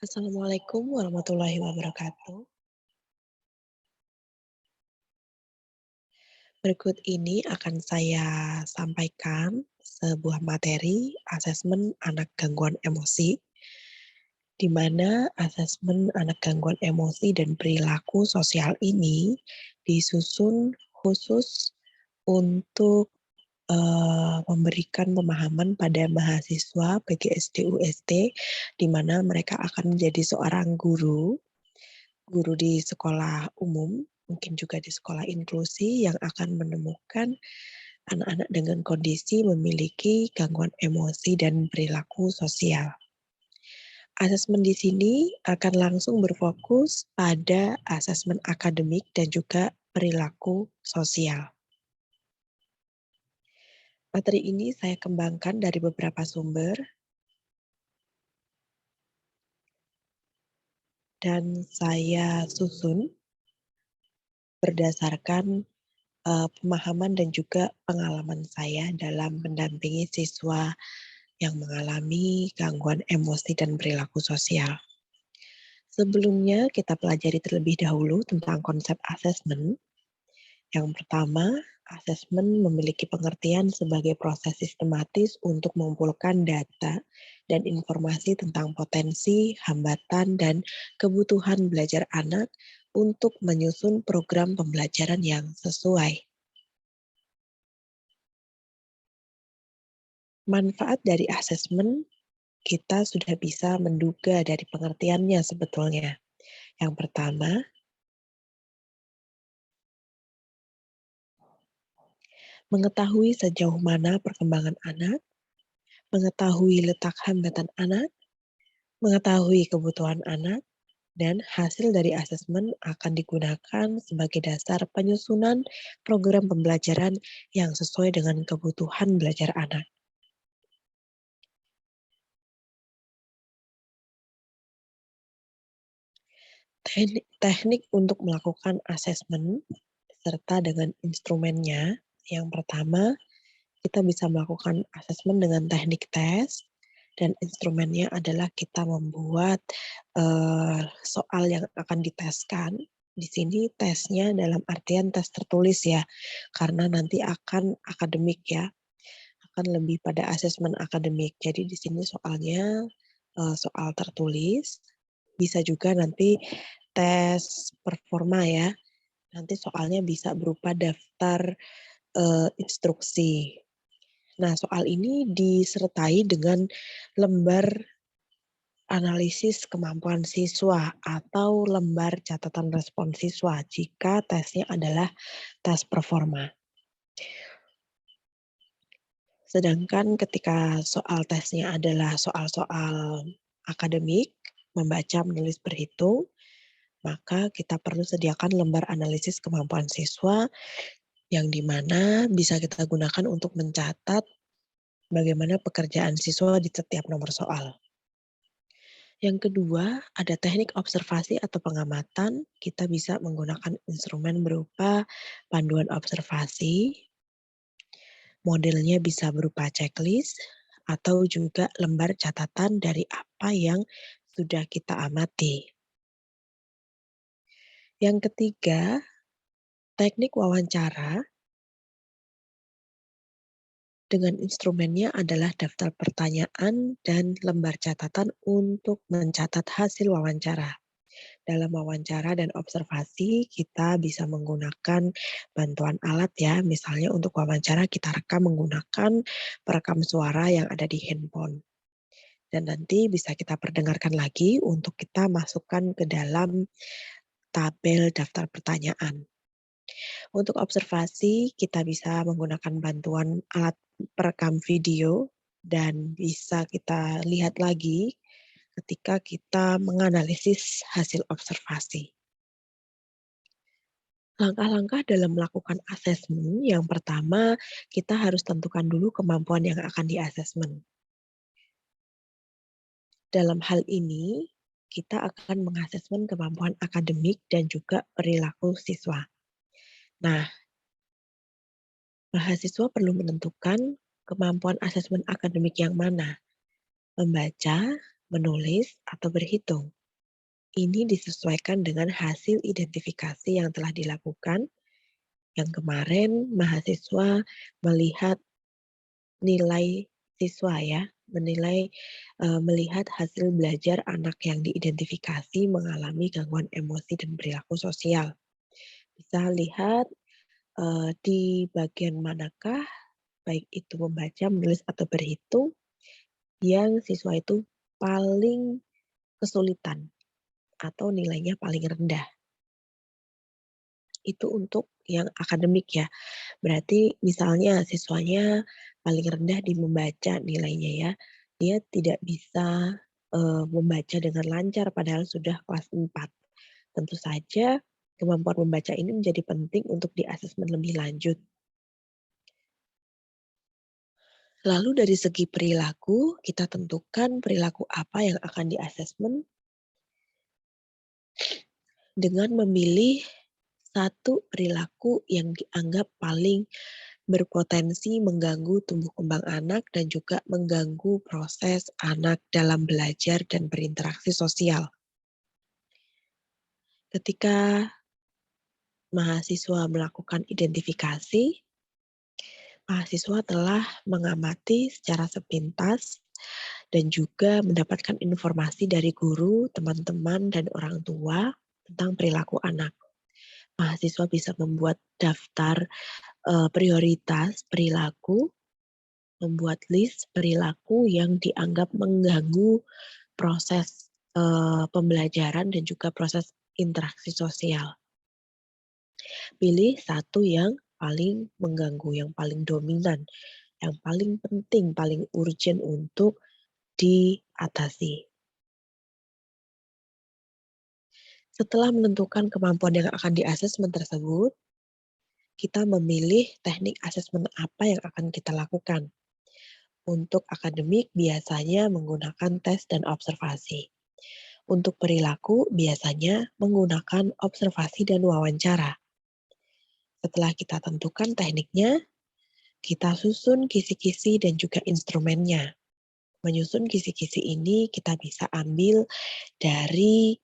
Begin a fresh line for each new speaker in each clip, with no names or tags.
Assalamualaikum warahmatullahi wabarakatuh. Berikut ini akan saya sampaikan sebuah materi asesmen anak gangguan emosi, di mana asesmen anak gangguan emosi dan perilaku sosial ini disusun khusus untuk memberikan pemahaman pada mahasiswa PGSD UST, di mana mereka akan menjadi seorang guru di sekolah umum, mungkin juga di sekolah inklusi yang akan menemukan anak-anak dengan kondisi memiliki gangguan emosi dan perilaku sosial. Asesmen di sini akan langsung berfokus pada asesmen akademik dan juga perilaku sosial. Materi ini saya kembangkan dari beberapa sumber dan saya susun berdasarkan pemahaman dan juga pengalaman saya dalam mendampingi siswa yang mengalami gangguan emosi dan perilaku sosial. Sebelumnya kita pelajari terlebih dahulu tentang konsep asesmen. Yang pertama, asesmen memiliki pengertian sebagai proses sistematis untuk mengumpulkan data dan informasi tentang potensi, hambatan, dan kebutuhan belajar anak untuk menyusun program pembelajaran yang sesuai. Manfaat dari asesmen kita sudah bisa menduga dari pengertiannya sebetulnya. Yang pertama, mengetahui sejauh mana perkembangan anak, mengetahui letak hambatan anak, mengetahui kebutuhan anak, dan hasil dari asesmen akan digunakan sebagai dasar penyusunan program pembelajaran yang sesuai dengan kebutuhan belajar anak. Teknik untuk melakukan asesmen serta dengan instrumennya, yang pertama, kita bisa melakukan asesmen dengan teknik tes, dan instrumennya adalah kita membuat soal yang akan diteskan. Di sini tesnya dalam artian tes tertulis ya, karena nanti akan akademik ya, akan lebih pada asesmen akademik. Jadi di sini soalnya soal tertulis, bisa juga nanti tes performa ya. Nanti soalnya bisa berupa daftar instruksi. Nah, soal ini disertai dengan lembar analisis kemampuan siswa atau lembar catatan respon siswa jika tesnya adalah tes performa. Sedangkan ketika soal tesnya adalah soal-soal akademik, membaca, menulis, berhitung, maka kita perlu sediakan lembar analisis kemampuan siswa yang di mana bisa kita gunakan untuk mencatat bagaimana pekerjaan siswa di setiap nomor soal. Yang kedua, ada teknik observasi atau pengamatan. Kita bisa menggunakan instrumen berupa panduan observasi, modelnya bisa berupa checklist, atau juga lembar catatan dari apa yang sudah kita amati. Yang ketiga, teknik wawancara. Dengan instrumennya adalah daftar pertanyaan dan lembar catatan untuk mencatat hasil wawancara. Dalam wawancara dan observasi, kita bisa menggunakan bantuan alat ya. Misalnya untuk wawancara kita rekam menggunakan perekam suara yang ada di handphone. Dan nanti bisa kita perdengarkan lagi untuk kita masukkan ke dalam tabel daftar pertanyaan. Untuk observasi, kita bisa menggunakan bantuan alat perekam video dan bisa kita lihat lagi ketika kita menganalisis hasil observasi. Langkah-langkah dalam melakukan asesmen, yang pertama kita harus tentukan dulu kemampuan yang akan diasesmen. Dalam hal ini, kita akan mengasesmen kemampuan akademik dan juga perilaku siswa. Nah, mahasiswa perlu menentukan kemampuan asesmen akademik yang mana, membaca, menulis, atau berhitung. Ini disesuaikan dengan hasil identifikasi yang telah dilakukan. Yang kemarin mahasiswa melihat nilai siswa ya, melihat hasil belajar anak yang diidentifikasi mengalami gangguan emosi dan perilaku sosial. Bisa lihat di bagian manakah, baik itu membaca, menulis, atau berhitung, yang siswa itu paling kesulitan atau nilainya paling rendah. Itu untuk yang akademik ya. Berarti misalnya siswanya paling rendah di membaca nilainya ya, dia tidak bisa, membaca dengan lancar padahal sudah kelas 4. Tentu saja kemampuan membaca ini menjadi penting untuk di-asesmen lebih lanjut. Lalu dari segi perilaku, kita tentukan perilaku apa yang akan di-asesmen dengan memilih satu perilaku yang dianggap paling berpotensi mengganggu tumbuh kembang anak dan juga mengganggu proses anak dalam belajar dan berinteraksi sosial. Ketika mahasiswa melakukan identifikasi, mahasiswa telah mengamati secara sepintas dan juga mendapatkan informasi dari guru, teman-teman, dan orang tua tentang perilaku anak. Mahasiswa bisa membuat daftar prioritas perilaku, membuat list perilaku yang dianggap mengganggu proses pembelajaran dan juga proses interaksi sosial. Pilih satu yang paling mengganggu, yang paling dominan, yang paling penting, paling urgent untuk diatasi. Setelah menentukan kemampuan yang akan di-asesmen tersebut, kita memilih teknik asesmen apa yang akan kita lakukan. Untuk akademik biasanya menggunakan tes dan observasi. Untuk perilaku biasanya menggunakan observasi dan wawancara. Setelah kita tentukan tekniknya, kita susun kisi-kisi dan juga instrumennya. Menyusun kisi-kisi ini kita bisa ambil dari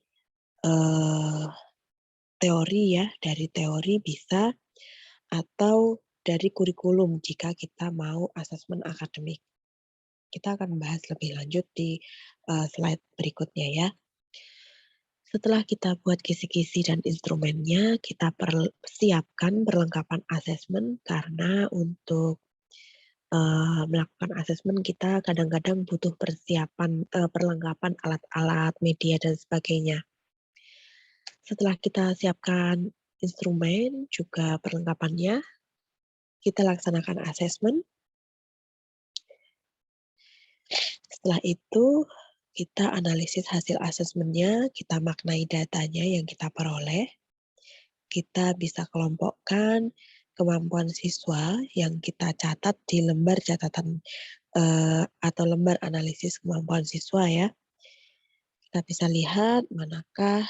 teori ya, dari teori bisa, atau dari kurikulum jika kita mau asesmen akademik. Kita akan bahas lebih lanjut di slide berikutnya ya. Setelah kita buat kisi-kisi dan instrumennya, kita siapkan perlengkapan asesmen karena untuk melakukan asesmen kita kadang-kadang butuh persiapan, perlengkapan alat-alat, media, dan sebagainya. Setelah kita siapkan instrumen juga perlengkapannya, kita laksanakan asesmen. Setelah itu, kita analisis hasil asesmennya, kita maknai datanya yang kita peroleh. Kita bisa kelompokkan kemampuan siswa yang kita catat di lembar catatan atau lembar analisis kemampuan siswa ya. Kita bisa lihat manakah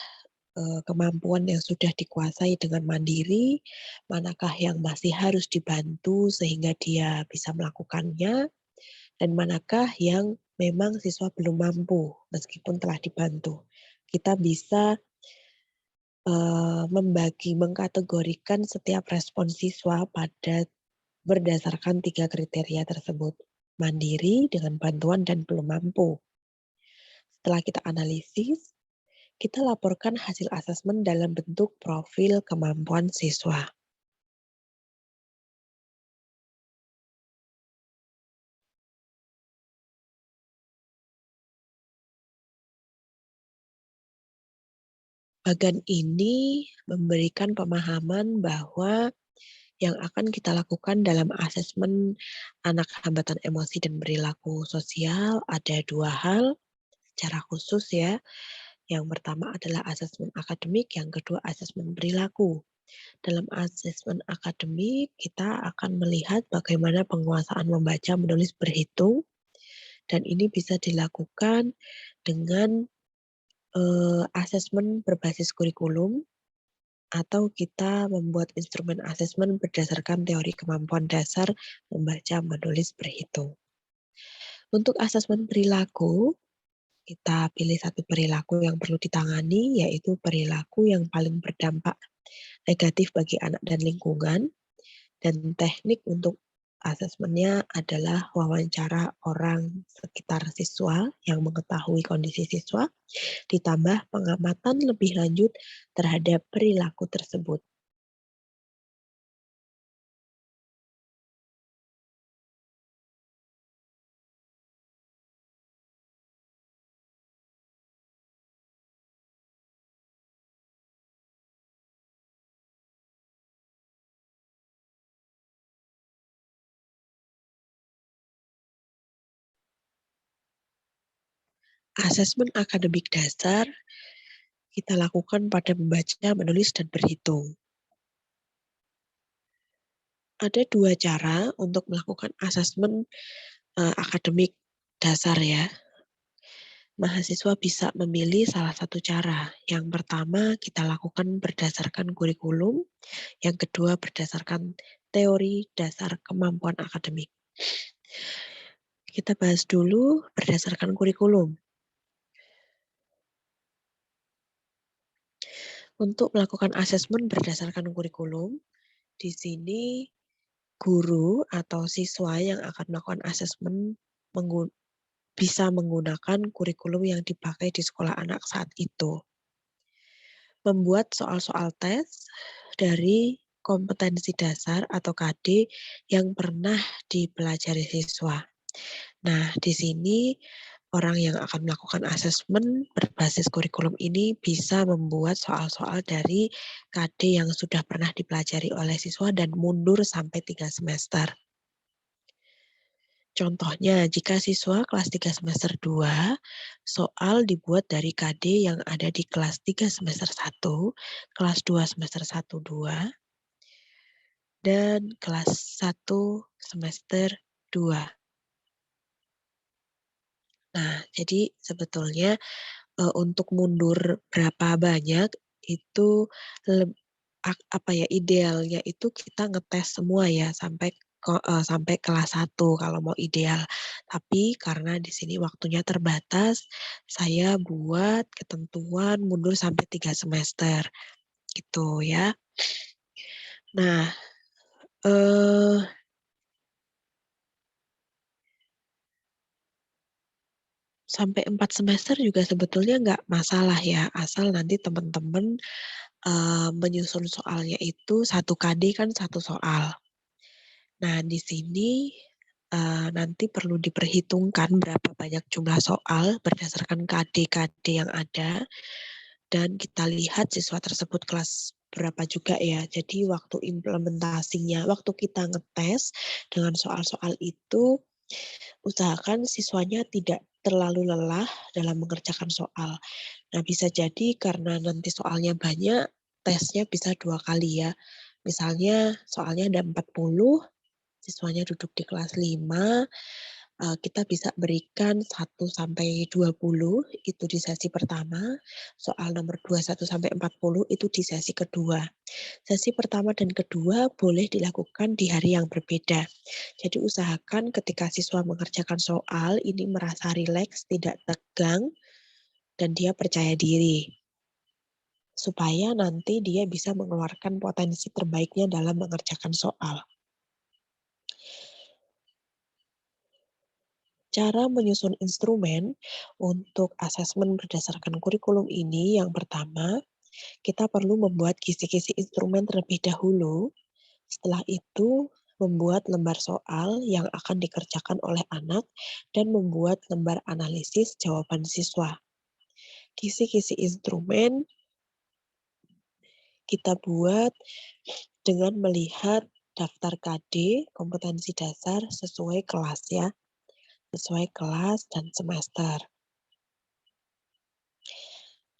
kemampuan yang sudah dikuasai dengan mandiri, manakah yang masih harus dibantu sehingga dia bisa melakukannya, dan manakah yang memang siswa belum mampu meskipun telah dibantu. Kita bisa mengkategorikan setiap respon siswa berdasarkan 3 kriteria tersebut. Mandiri, dengan bantuan, dan belum mampu. Setelah kita analisis, kita laporkan hasil asesmen dalam bentuk profil kemampuan siswa. Bagan ini memberikan pemahaman bahwa yang akan kita lakukan dalam asesmen anak hambatan emosi dan perilaku sosial ada 2 hal secara khusus ya. Yang pertama adalah asesmen akademik, yang kedua asesmen perilaku. Dalam asesmen akademik, kita akan melihat bagaimana penguasaan membaca, menulis, berhitung, dan ini bisa dilakukan dengan asesmen berbasis kurikulum, atau kita membuat instrumen asesmen berdasarkan teori kemampuan dasar membaca, menulis, berhitung. Untuk asesmen perilaku, Kita pilih satu perilaku yang perlu ditangani, yaitu perilaku yang paling berdampak negatif bagi anak dan lingkungan, dan teknik untuk asesmennya adalah wawancara orang sekitar siswa yang mengetahui kondisi siswa, ditambah pengamatan lebih lanjut terhadap perilaku tersebut. Asesmen akademik dasar kita lakukan pada membaca, menulis, dan berhitung. Ada dua cara untuk melakukan asesmen akademik dasar ya. Mahasiswa bisa memilih salah satu cara. Yang pertama kita lakukan berdasarkan kurikulum, yang kedua berdasarkan teori dasar kemampuan akademik. Kita bahas dulu berdasarkan kurikulum. Untuk melakukan asesmen berdasarkan kurikulum, di sini guru atau siswa yang akan melakukan asesmen bisa menggunakan kurikulum yang dipakai di sekolah anak saat itu. Membuat soal-soal tes dari kompetensi dasar atau KD yang pernah dipelajari siswa. Nah, di sini orang yang akan melakukan asesmen berbasis kurikulum ini bisa membuat soal-soal dari KD yang sudah pernah dipelajari oleh siswa dan mundur sampai 3 semester. Contohnya, jika siswa kelas 3 semester 2, soal dibuat dari KD yang ada di kelas 3 semester 1, kelas 2 semester 1, 2, dan kelas 1 semester 2. Nah, jadi sebetulnya untuk mundur berapa banyak itu idealnya itu kita ngetes semua ya sampai kelas 1 kalau mau ideal. Tapi karena di sini waktunya terbatas, saya buat ketentuan mundur sampai 3 semester, gitu ya. Nah, eee, sampai 4 semester juga sebetulnya nggak masalah ya, asal nanti teman-teman, menyusun soalnya itu 1 KD kan 1 soal. Nah, di sini, nanti perlu diperhitungkan berapa banyak jumlah soal berdasarkan KD-KD yang ada, dan kita lihat siswa tersebut kelas berapa juga ya. Jadi waktu implementasinya, waktu kita ngetes dengan soal-soal itu, usahakan siswanya tidak terlalu lelah dalam mengerjakan soal. Nah, bisa jadi karena nanti soalnya banyak, tesnya bisa 2 kali ya. Misalnya soalnya ada 40, siswanya duduk di kelas 5, kita bisa berikan 1 sampai 20 itu di sesi pertama, soal nomor 21 sampai 40 itu di sesi kedua. Sesi pertama dan kedua boleh dilakukan di hari yang berbeda. Jadi usahakan ketika siswa mengerjakan soal ini merasa rileks, tidak tegang, dan dia percaya diri. Supaya nanti dia bisa mengeluarkan potensi terbaiknya dalam mengerjakan soal. Cara menyusun instrumen untuk asesmen berdasarkan kurikulum ini, yang pertama, kita perlu membuat kisi-kisi instrumen terlebih dahulu. Setelah itu, membuat lembar soal yang akan dikerjakan oleh anak dan membuat lembar analisis jawaban siswa. Kisi-kisi instrumen kita buat dengan melihat daftar KD, kompetensi dasar sesuai kelas ya, sesuai kelas dan semester.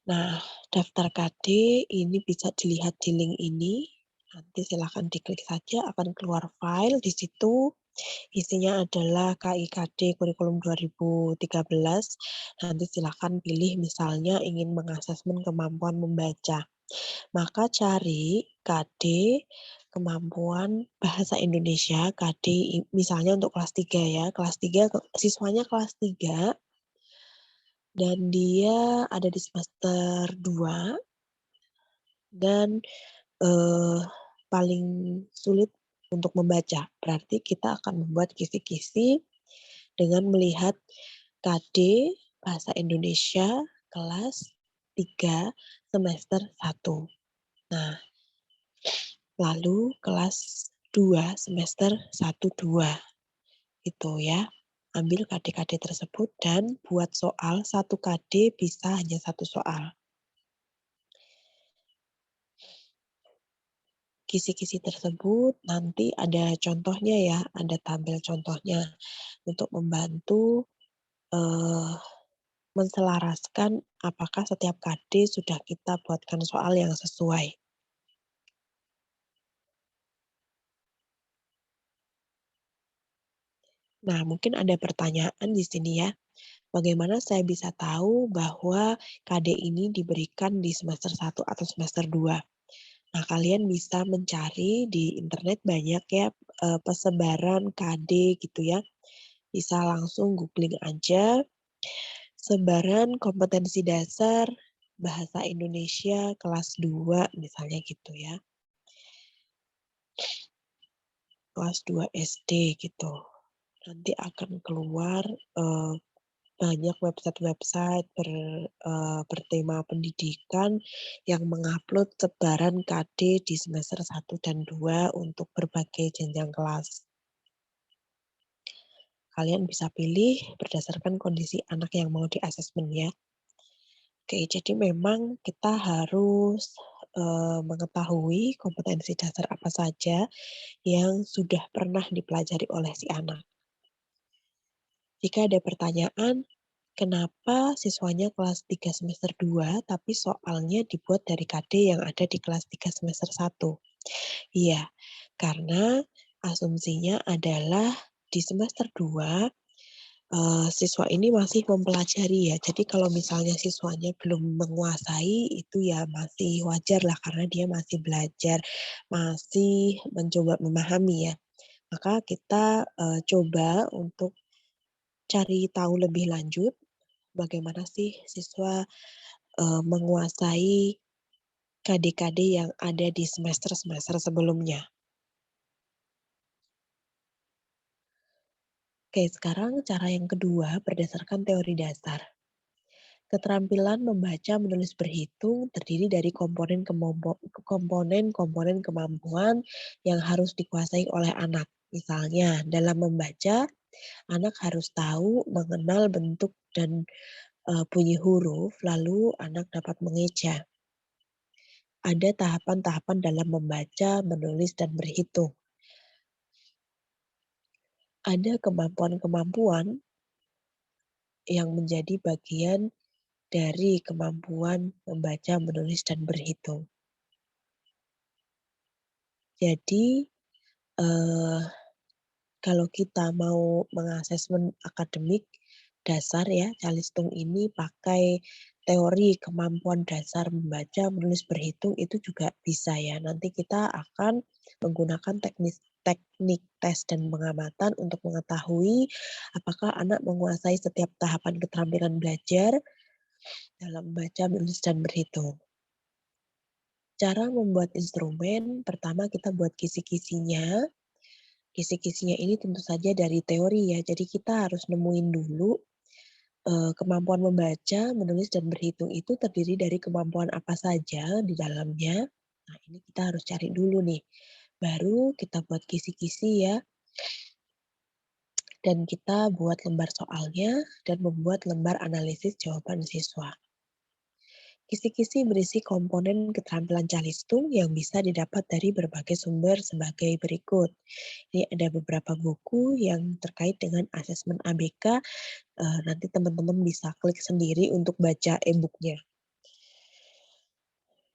Nah, daftar KD ini bisa dilihat di link ini. Nanti silakan diklik saja, akan keluar file. Di situ isinya adalah KIKD Kurikulum 2013. Nanti silakan pilih misalnya ingin mengasesmen kemampuan membaca. Maka cari KD kemampuan bahasa Indonesia, KD misalnya untuk kelas 3 ya. Kelas 3 siswanya kelas 3 dan dia ada di semester 2 dan, eee, paling sulit untuk membaca. Berarti kita akan membuat kisi-kisi dengan melihat KD Bahasa Indonesia kelas 3 semester 1. Nah, lalu kelas 2 semester 1, 2 gitu ya. Ambil KD-KD tersebut dan buat soal 1 KD bisa hanya 1 soal. Kisi-kisi tersebut nanti ada contohnya ya, ada tabel contohnya untuk membantu, eee, menselaraskan apakah setiap KD sudah kita buatkan soal yang sesuai. Nah, mungkin ada pertanyaan di sini ya, bagaimana saya bisa tahu bahwa KD ini diberikan di semester 1 atau semester 2? Nah, kalian bisa mencari di internet banyak ya, persebaran KD gitu ya. Bisa langsung googling aja, sebaran kompetensi dasar bahasa Indonesia kelas 2 misalnya gitu ya, kelas 2 SD gitu. Nanti akan keluar, banyak website-website bertema pendidikan yang mengupload sebaran KD di semester 1 dan 2 untuk berbagai jenjang kelas. Kalian bisa pilih berdasarkan kondisi anak yang mau di-asesmen ya. Oke, jadi memang kita harus, mengetahui kompetensi dasar apa saja yang sudah pernah dipelajari oleh si anak. Jika ada pertanyaan, kenapa siswanya kelas 3 semester 2 tapi soalnya dibuat dari KD yang ada di kelas 3 semester 1? Iya, karena asumsinya adalah di semester 2 siswa ini masih mempelajari ya. Jadi kalau misalnya siswanya belum menguasai itu ya masih wajar lah karena dia masih belajar, masih mencoba memahami ya. Maka kita, coba untuk cari tahu lebih lanjut bagaimana sih siswa, menguasai KD-KD yang ada di semester-semester sebelumnya. Oke, sekarang cara yang kedua berdasarkan teori dasar. Keterampilan membaca, menulis, berhitung terdiri dari komponen-komponen kemampuan yang harus dikuasai oleh anak. Misalnya, dalam membaca, anak harus tahu mengenal bentuk dan bunyi huruf, lalu anak dapat mengeja. Ada tahapan-tahapan dalam membaca, menulis, dan berhitung. Ada kemampuan-kemampuan yang menjadi bagian dari kemampuan membaca, menulis, dan berhitung. Jadi, eee, kalau kita mau mengasesmen akademik dasar ya, Calistung ini pakai teori kemampuan dasar membaca, menulis, berhitung itu juga bisa ya. Nanti kita akan menggunakan teknik tes dan pengamatan untuk mengetahui apakah anak menguasai setiap tahapan keterampilan belajar dalam membaca, menulis, dan berhitung. Cara membuat instrumen, pertama kita buat kisi-kisinya. Kisi-kisinya ini tentu saja dari teori ya, jadi kita harus nemuin dulu, kemampuan membaca, menulis, dan berhitung itu terdiri dari kemampuan apa saja di dalamnya. Nah, ini kita harus cari dulu nih, baru kita buat kisi-kisi ya, dan kita buat lembar soalnya dan membuat lembar analisis jawaban siswa. Kisi-kisi berisi komponen keterampilan Calistung yang bisa didapat dari berbagai sumber sebagai berikut. Ini ada beberapa buku yang terkait dengan asesmen ABK, nanti teman-teman bisa klik sendiri untuk baca e-book-nya.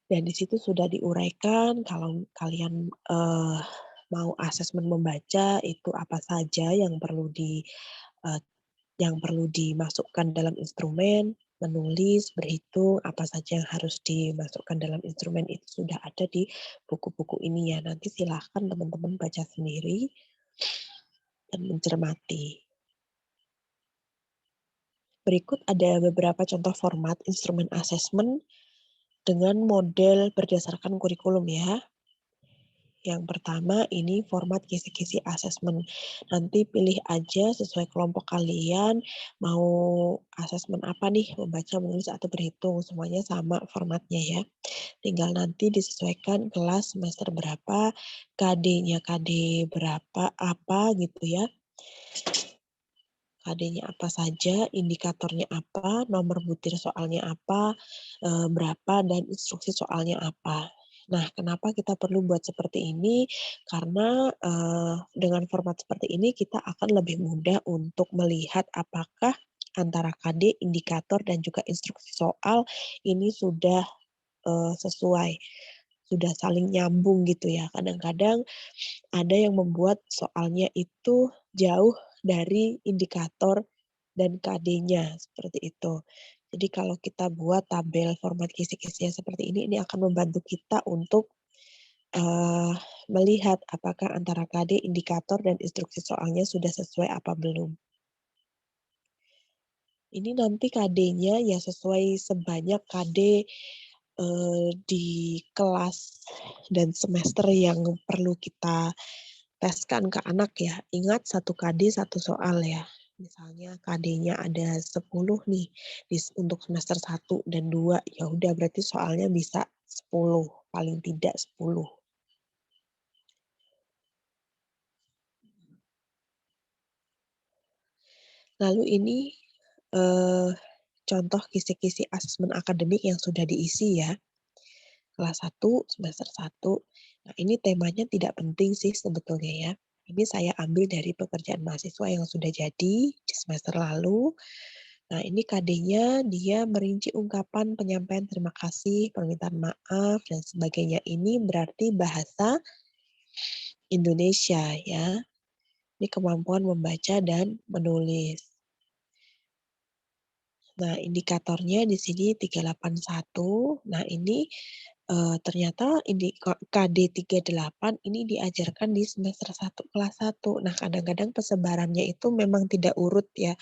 Dan di situ sudah diuraikan kalau kalian, mau asesmen membaca itu apa saja eee, yang perlu dimasukkan dalam instrumen, menulis, berhitung, apa saja yang harus dimasukkan dalam instrumen itu sudah ada di buku-buku ini ya. Nanti silahkan teman-teman baca sendiri dan mencermati. Berikut ada beberapa contoh format instrumen asesmen dengan model berdasarkan kurikulum ya. Yang pertama ini format kisi-kisi asesmen. Nanti pilih aja sesuai kelompok kalian, mau asesmen apa nih, membaca, menulis, atau berhitung. Semuanya sama formatnya ya. Tinggal nanti disesuaikan kelas semester berapa, KD-nya KD berapa, apa gitu ya. KD-nya apa saja, indikatornya apa, nomor butir soalnya apa, berapa, dan instruksi soalnya apa. Nah, kenapa kita perlu buat seperti ini? Karena dengan format seperti ini kita akan lebih mudah untuk melihat apakah antara KD, indikator, dan juga instruksi soal ini sudah sesuai, sudah saling nyambung gitu ya. Kadang-kadang ada yang membuat soalnya itu jauh dari indikator dan KD-nya, seperti itu. Jadi kalau kita buat tabel format kisi-kisinya seperti ini akan membantu kita untuk melihat apakah antara KD, indikator, dan instruksi soalnya sudah sesuai apa belum. Ini nanti KD-nya ya sesuai sebanyak KD di kelas dan semester yang perlu kita teskan ke anak ya. Ingat 1 KD 1 soal ya. Misalnya KD-nya ada 10 nih untuk semester 1 dan 2, ya udah berarti soalnya bisa 10, paling tidak 10. Lalu ini eh, contoh kisi-kisi asesmen akademik yang sudah diisi ya. Kelas 1, semester 1. Nah, ini temanya tidak penting sih sebetulnya ya. Ini saya ambil dari pekerjaan mahasiswa yang sudah jadi di semester lalu. Nah, ini KD-nya dia merinci ungkapan penyampaian terima kasih, permintaan maaf, dan sebagainya. Ini berarti bahasa Indonesia ya. Ini kemampuan membaca dan menulis. Nah, indikatornya di sini 381. Nah, ini ternyata KD 38 ini diajarkan di semester 1 kelas 1. Nah, kadang-kadang persebarannya itu memang tidak urut ya.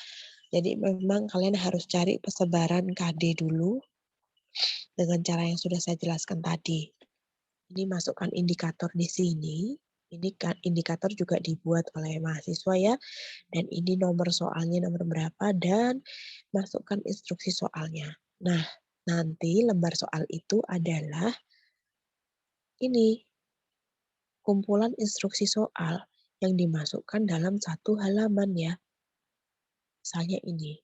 Jadi memang kalian harus cari persebaran KD dulu dengan cara yang sudah saya jelaskan tadi. Ini masukkan indikator di sini. Ini indikator juga dibuat oleh mahasiswa ya. Dan ini nomor soalnya nomor berapa dan masukkan instruksi soalnya. Nah, nanti lembar soal itu adalah ini kumpulan instruksi soal yang dimasukkan dalam satu halaman ya. Misalnya ini.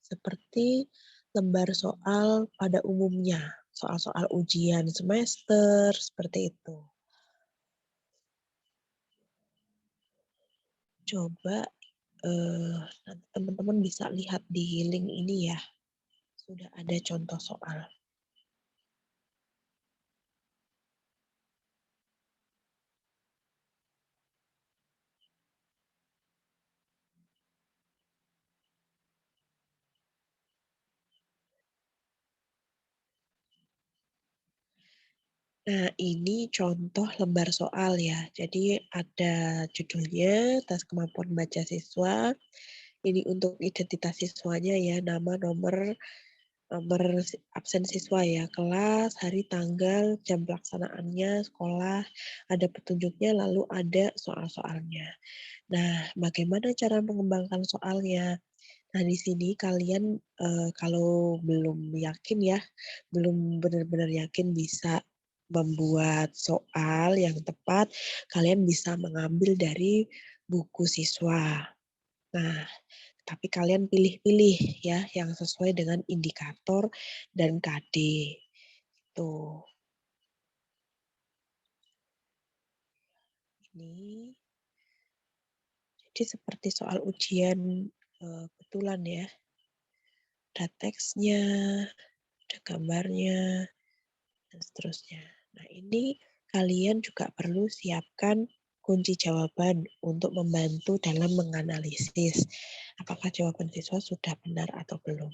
Seperti lembar soal pada umumnya, soal-soal ujian semester, seperti itu. Coba nanti teman-teman bisa lihat di link ini ya, sudah ada contoh soal. Nah, ini contoh lembar soal ya. Jadi ada judulnya, tes kemampuan baca siswa. Ini untuk identitas siswanya ya, nama, nomor, nomor absen siswa ya, kelas, hari, tanggal, jam pelaksanaannya, sekolah, ada petunjuknya, lalu ada soal-soalnya. Nah, bagaimana cara mengembangkan soalnya? Nah, di sini kalian kalau belum yakin ya, belum benar-benar yakin bisa membuat soal yang tepat, kalian bisa mengambil dari buku siswa. Nah, tapi kalian pilih-pilih ya yang sesuai dengan indikator dan KD. Tuh, ini jadi seperti soal ujian betulan ya. Ada teksnya, ada gambarnya, dan seterusnya. Nah, ini kalian juga perlu siapkan kunci jawaban untuk membantu dalam menganalisis apakah jawaban siswa sudah benar atau belum.